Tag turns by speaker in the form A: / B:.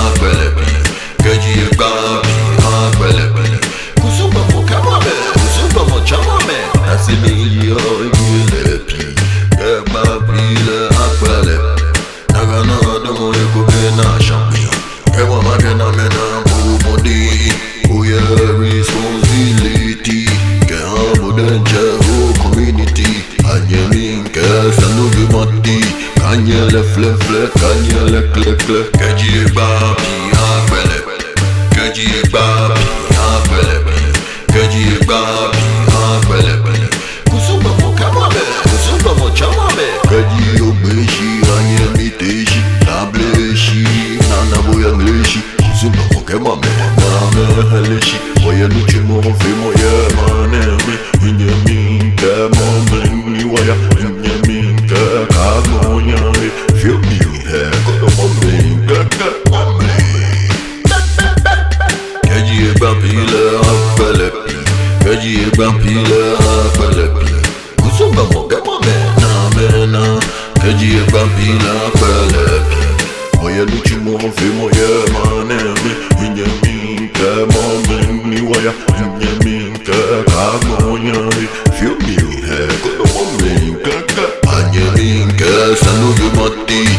A: akwelepi. Keji babi akwelepi. Kusumba mo kamame, kusumba mo chamame. Nasimi yo ilepi. Babi le akwelepi. Nagana domo ekugena champi. Ewa magena mena mubodi. Uye responsibility. Ke hambo denje o community. Anye minke sanu jumati. Kanye le fle fle, kanye le kle kle. Keji babi akwelepi. Keji babi akwelepi. Keji babi akwelepi. Kusumba mo kamame, kusumba mo chamame. Keji obeshi, anye miteshi. Nableshi, nana boya ngleshi. Kusumba mo kamame, name heleshi. Boya nuchi mo fimo ye manemi. Inye minke mo meni waya. Inye minke kagonya. Feel me, hey, kodo mo minke kamame. Keji bampile akwelepi. Keji bampile akwelepi. Kusumba mo kamame, name na. Keji bampile akwelepi. Oya nuchi mo fimo ye manemi. Inye minke mo meni waya. Inye minke kagonya. Feel me, hey, kodo mo minke kamame. Anye minke sanu jumati.